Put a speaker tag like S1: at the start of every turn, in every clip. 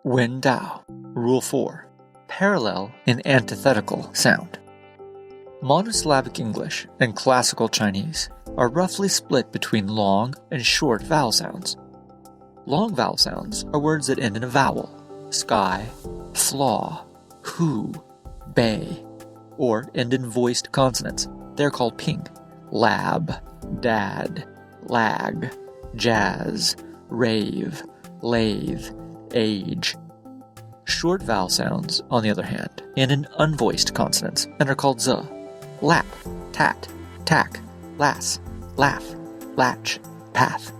S1: Wen Dao. Rule 4. Parallel and antithetical sound. Monosyllabic English and Classical Chinese are roughly split between long and short vowel sounds. Long vowel sounds are words that end in a vowel, sky, flaw, hu, bei, or end in voiced consonants. They're called ping, lab, dad, lag, jazz, rave, lathe, age. Short vowel sounds, on the other hand, end in unvoiced consonants and are called z, lap, tat, tack, lass, laugh, latch, path.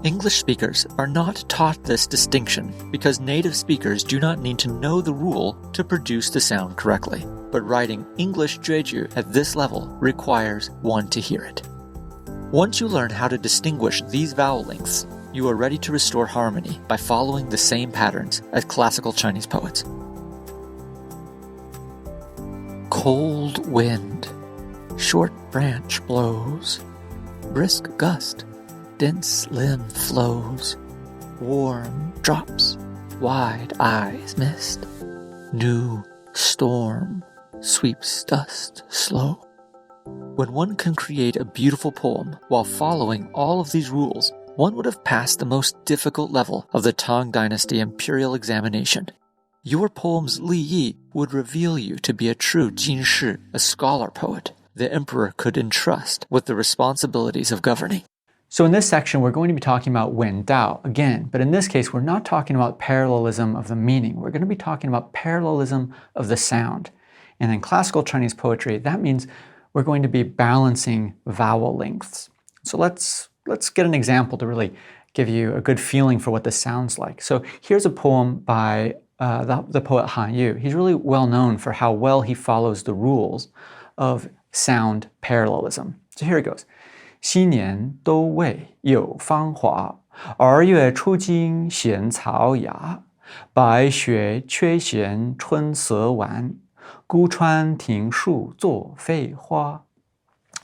S1: English speakers are not taught this distinction because native speakers do not need to know the rule to produce the sound correctly, but writing English Jueju at this level requires one to hear it. Once you learn how to distinguish these vowel lengths, you are ready to restore harmony by following the same patterns as classical Chinese poets. Cold wind, short branch blows, brisk gust, dense limb flows, warm drops, wide eyes mist, new storm sweeps dust slow. When one can create a beautiful poem while following all of these rules, one would have passed the most difficult level of the Tang Dynasty imperial examination. Your poem's Li Yi would reveal you to be a true Jin Shi, a scholar poet the emperor could entrust with the responsibilities of governing. So in this section, we're going to be talking about Wen Dao again, but in this case, we're not talking about parallelism of the meaning. We're going to be talking about parallelism of the sound. And in classical Chinese poetry, that means we're going to be balancing vowel lengths. So let's get an example to really give you a good feeling for what this sounds like. So here's a poem by the poet Han Yu. He's really well known for how well he follows the rules of sound parallelism. So here it goes. 昔年都未有芳华，2月出京闲草芽，白雪却嫌春色晚，孤穿庭树作废花。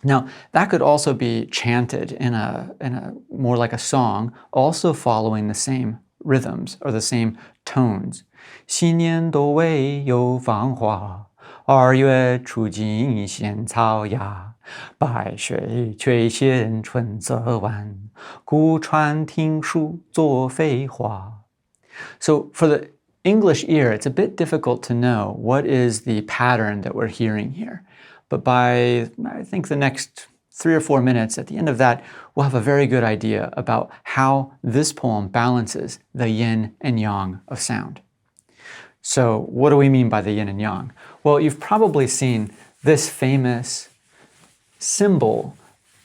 S1: Now, that could also be chanted in a more like a song, also following the same rhythms or the same tones. 昔年都未有芳华，2月出京闲草芽，白雪却嫌春色晚，孤穿庭树作废花。 So for the English ear, it's a bit difficult to know what is the pattern that we're hearing here. But by, I think, the next 3 or 4 minutes, at the end of that, we'll have a very good idea about how this poem balances the yin and yang of sound. So what do we mean by the yin and yang? Well, you've probably seen this famous symbol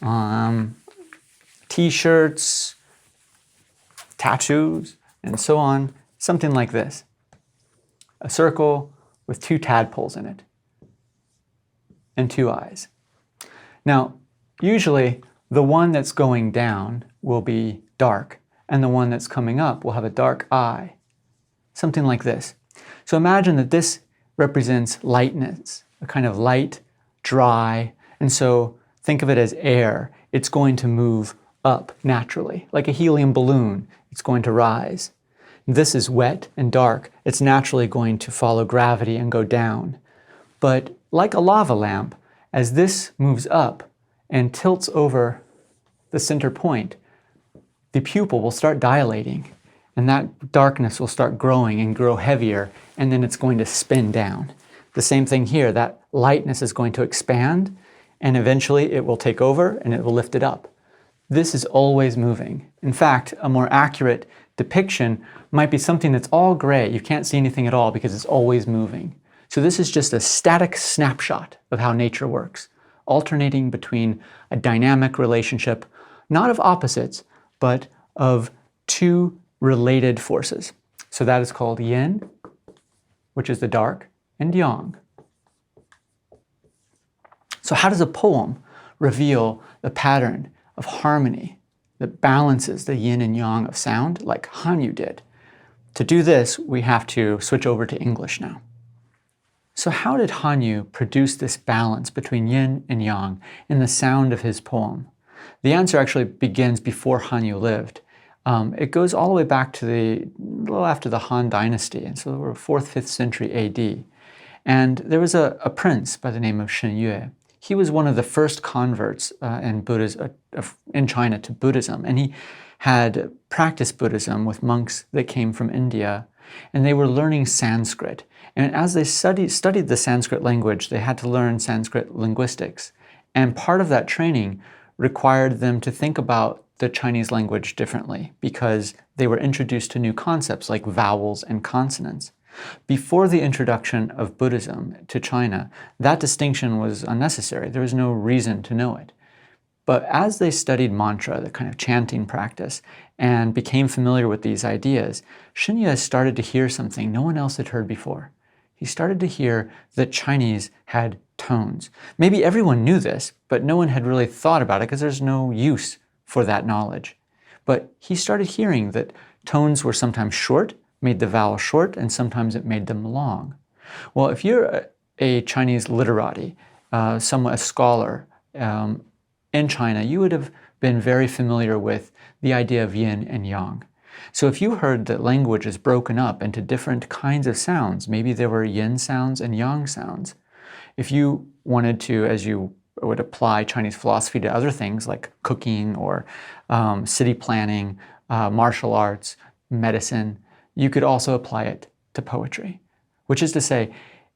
S1: on t-shirts, tattoos, and so on, something like this. A circle with 2 tadpoles in it and 2 eyes. Now, usually the one that's going down will be dark, and the one that's coming up will have a dark eye, something like this. So imagine that this represents lightness, a kind of light, dry, and so think of it as air. It's going to move up naturally, like a helium balloon. It's going to rise. This is wet and dark. It's naturally going to follow gravity and go down. But like a lava lamp, as this moves up and tilts over the center point, the pupil will start dilating, and that darkness will start growing and grow heavier, and then it's going to spin down. The same thing here, that lightness is going to expand, and eventually it will take over and it will lift it up. This is always moving. In fact, a more accurate depiction might be something that's all gray. You can't see anything at all because it's always moving. So this is just a static snapshot of how nature works, alternating between a dynamic relationship, not of opposites, but of 2 related forces. So that is called yin, which is the dark, and yang. So how does a poem reveal the pattern of harmony that balances the yin and yang of sound like Han Yu did? To do this, we have to switch over to English now. So how did Han Yu produce this balance between yin and yang in the sound of his poem? The answer actually begins before Han Yu lived.
S2: It goes all the way back to a little after the Han Dynasty, and so we're 4th, 5th century AD. And there was a prince by the name of Yue. He was one of the first converts in China to Buddhism, and he had practiced Buddhism with monks that came from India, and they were learning Sanskrit. And as they studied the Sanskrit language, they had to learn Sanskrit linguistics. And part of that training required them to think about the Chinese language differently because they were introduced to new concepts like vowels and consonants. Before the introduction of Buddhism to China, that distinction was unnecessary. There was no reason to know it. But as they studied mantra, the kind of chanting practice, and became familiar with these ideas, Yue started to hear something no one else had heard before. He started to hear that Chinese had tones. Maybe everyone knew this, but no one had really thought about it because there's no use for that knowledge. But he started hearing that tones were sometimes short, made the vowel short, and sometimes it made them long. Well, if you're a Chinese literati, a scholar in China, you would have been very familiar with the idea of yin and yang. So if you heard that language is broken up into different kinds of sounds, maybe there were yin sounds and yang sounds. If you wanted to, as you would apply Chinese philosophy to other things like cooking or city planning, martial arts, medicine, you could also apply it to poetry, which is to say,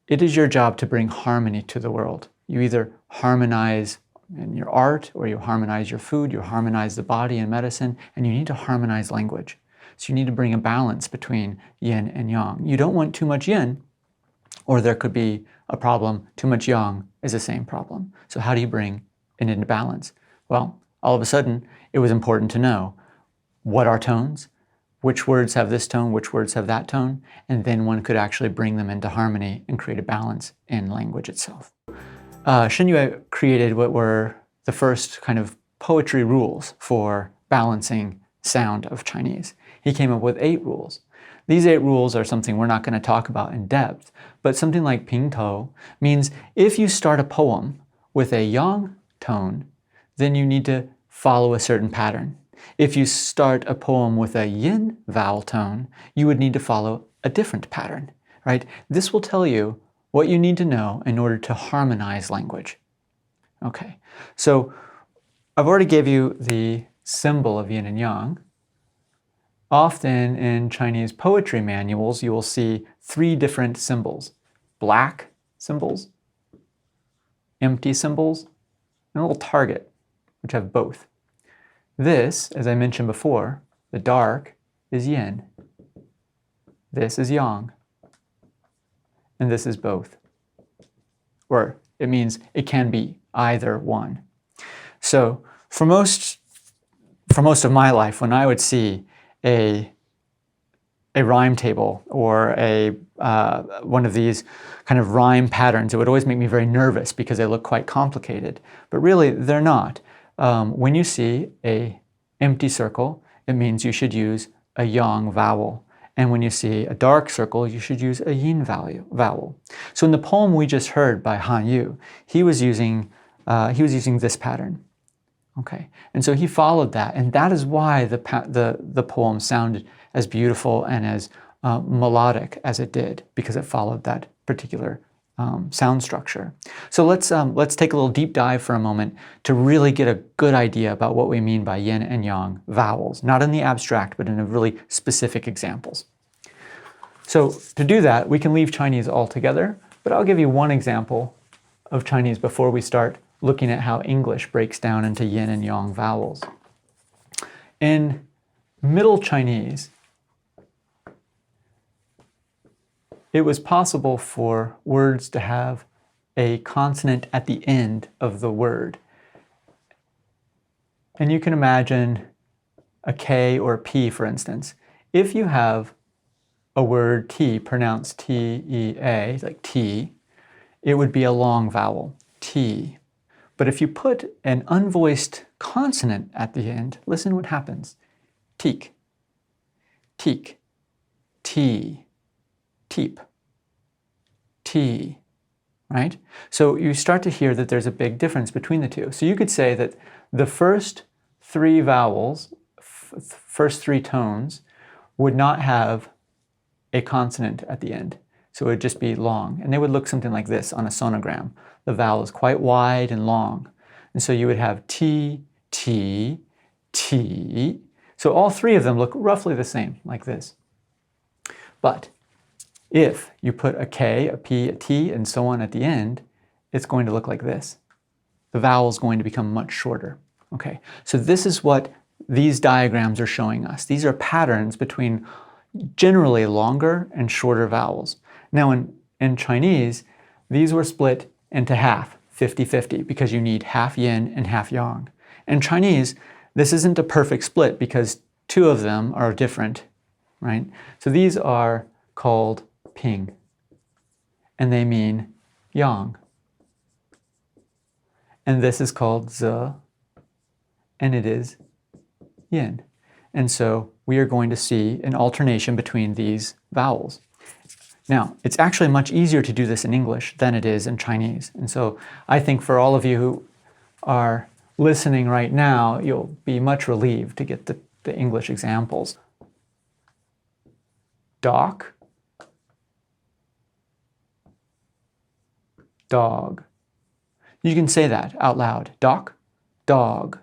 S2: it is your job to bring harmony to the world. You either harmonize in your art, or you harmonize your food, you harmonize the body and medicine, and you need to harmonize language. So you need to bring a balance between yin and yang. You don't want too much yin, or there could be a problem. Too much yang is the same problem. So how do you bring it into balance? Well, all of a sudden, it was important to know what are tones, which words have this tone, which words have that tone, and then one could actually bring them into harmony and create a balance in language itself. Yue created what were the first kind of poetry rules for balancing sound of Chinese. He came up with 8 rules. These 8 rules are something we're not going to talk about in depth, but something like pingtou means if you start a poem with a yang tone, then you need to follow a certain pattern. If you start a poem with a yin vowel tone, you would need to follow a different pattern, right? This will tell you what you need to know in order to harmonize language. Okay, so I've already gave you the symbol of yin and yang. Often in Chinese poetry manuals, you will see 3 different symbols: black symbols, empty symbols, and a little target, which have both. This, as I mentioned before, the dark is yin. This is yang. And this is both. Or it means it can be either one. So for most of my life, when I would see a rhyme table or one of these kind of rhyme patterns, it would always make me very nervous because they look quite complicated. But really, they're not. When you see an empty circle, it means you should use a yang vowel. And when you see a dark circle, you should use a yin vowel. So in the poem we just heard by Han Yu, he was using this pattern. Okay, and so he followed that, and that is why the poem sounded as beautiful and as melodic as it did, because it followed that particular sound structure. So let's take a little deep dive for a moment to really get a good idea about what we mean by yin and yang vowels, not in the abstract, but in a really specific examples. So to do that, we can leave Chinese altogether, but I'll give you one example of Chinese before we start looking at how English breaks down into yin and yang vowels. In Middle Chinese, it was possible for words to have a consonant at the end of the word. And you can imagine a K or a P, for instance. If you have a word T pronounced T-E-A, like tea, it would be a long vowel, T. But if you put an unvoiced consonant at the end, listen what happens. Teak, teak, tea, teep, tea, right? So you start to hear that there's a big difference between the two. So you could say that the first 3 vowels first three tones would not have a consonant at the end. So it would just be long. And they would look something like this on a sonogram. The vowel is quite wide and long. And so you would have T, T, T. So all three of them look roughly the same, like this. But if you put a K, a P, a T, and so on at the end, it's going to look like this. The vowel is going to become much shorter. Okay, so this is what these diagrams are showing us. These are patterns between generally longer and shorter vowels. Now in Chinese, these were split into half, 50-50, because you need half yin and half yang. In Chinese, this isn't a perfect split because two of them are different, right? So these are called ping, and they mean yang. And this is called ze, and it is yin. And so we are going to see an alternation between these vowels. Now, it's actually much easier to do this in English than it is in Chinese. And so I think for all of you who are listening right now, you'll be much relieved to get the English examples. Doc, dog. You can say that out loud. Doc, dog.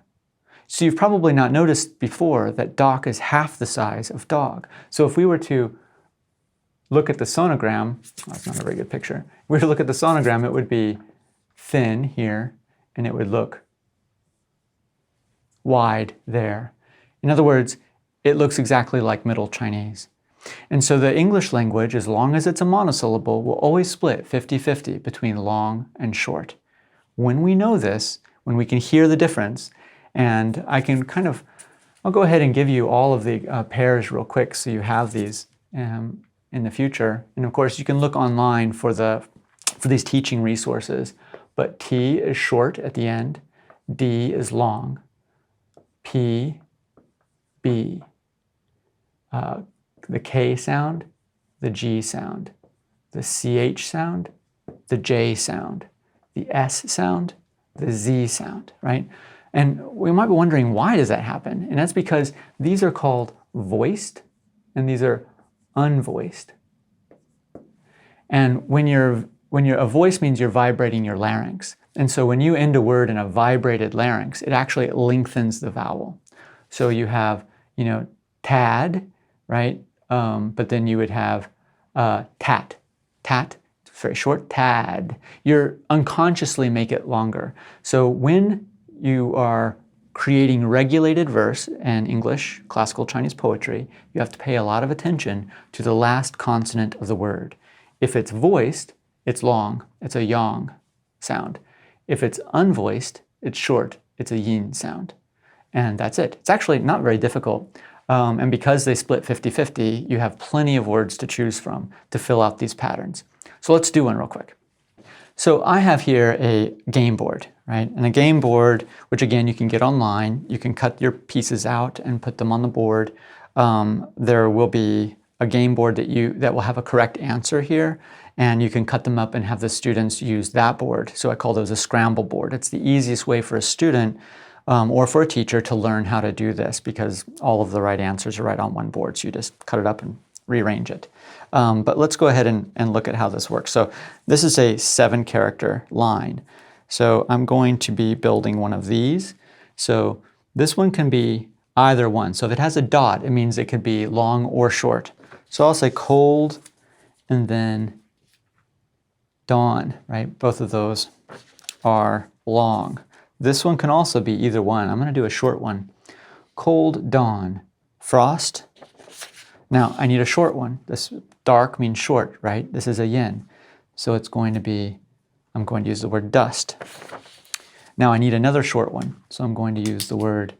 S2: So you've probably not noticed before that doc is half the size of dog. So if we were to look at the sonogram, that's not a very good picture. If we were to look at the sonogram, it would be thin here, and it would look wide there. In other words, it looks exactly like Middle Chinese. And so the English language, as long as it's a monosyllable, will always split 50-50 between long and short. When we know this, when we can hear the difference, and I can I'll go ahead and give you all of the pairs real quick so you have these in the future. And of course, you can look online for these teaching resources. But T is short at the end, D is long, P, B, the K sound, the G sound, the CH sound, the J sound, the S sound, the Z sound, right? And we might be wondering, why does that happen? And that's because these are called voiced and these are unvoiced. And when a voice means you're vibrating your larynx. And so when you end a word in a vibrated larynx, it actually lengthens the vowel. So you have, tad, right? But then you would have tat, it's very short, tad. You unconsciously make it longer. So when you are creating regulated verse in English, classical Chinese poetry, you have to pay a lot of attention to the last consonant of the word. If it's voiced, it's long, it's a yang sound. If it's unvoiced, it's short, it's a yin sound. And that's it. It's actually not very difficult. And because they split 50-50, you have plenty of words to choose from to fill out these patterns. So let's do one real quick. So I have here a game board, right? And a game board, which again, you can get online. You can cut your pieces out and put them on the board. There will be a game board that will have a correct answer here. And you can cut them up and have the students use that board. So I call those a scramble board. It's the easiest way for a student or for a teacher to learn how to do this because all of the right answers are right on one board. So you just cut it up and rearrange it. But let's go ahead and look at how this works. So this is a 7-character line. So I'm going to be building one of these. So this one can be either one. So if it has a dot, it means it could be long or short. So I'll say cold and then dawn, right? Both of those are long. This one can also be either one. I'm going to do a short one. Cold dawn, frost. Now I need a short one. This dark means short, right? This is a yin. So it's going to be, I'm going to use the word dust. Now I need another short one. So I'm going to use the word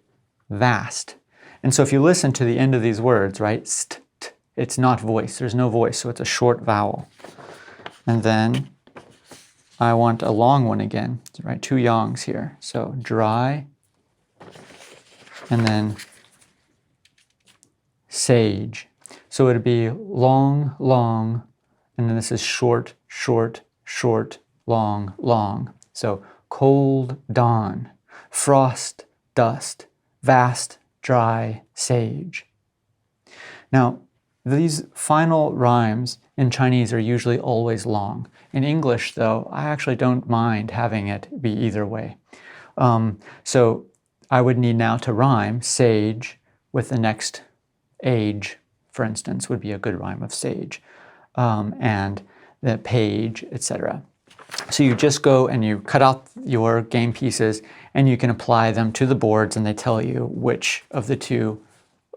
S2: vast. And so if you listen to the end of these words, right? St, t, it's not voice. There's no voice. So it's a short vowel. And then I want a long one again, right? 2 yangs here. So dry, and then sage. So it'd be long, long, and then this is short, short, short, long, long. So cold dawn, frost, dust, vast, dry, sage. Now, these final rhymes in Chinese are usually always long. In English, though, I actually don't mind having it be either way. So I would need now to rhyme sage with the next age, for instance, would be a good rhyme of sage, and the page, etc. So you just go and you cut out your game pieces and you can apply them to the boards and they tell you which of the two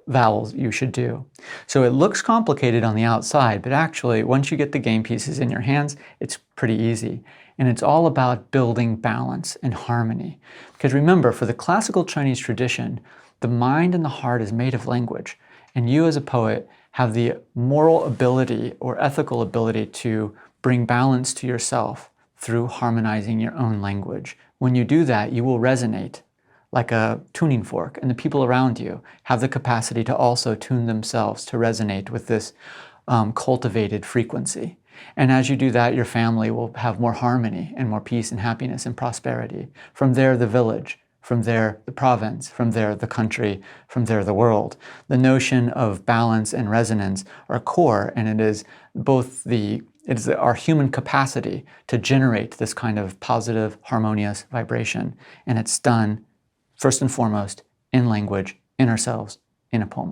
S2: vowels you should do. So it looks complicated on the outside, but actually once you get the game pieces in your hands, it's pretty easy. And it's all about building balance and harmony. Because remember, for the classical Chinese tradition, the mind and the heart is made of language. And you as a poet have the moral ability or ethical ability to bring balance to yourself through harmonizing your own language. When you do that, you will resonate like a tuning fork, and the people around you have the capacity to also tune themselves to resonate with this cultivated frequency. And as you do that, your family will have more harmony and more peace and happiness and prosperity. From there, the village. From there, the province. From there, the country. From there, the world. The notion of balance and resonance are core, and it is both our human capacity to generate this kind of positive, harmonious vibration. And it's done, first and foremost, in language, in ourselves, in a poem like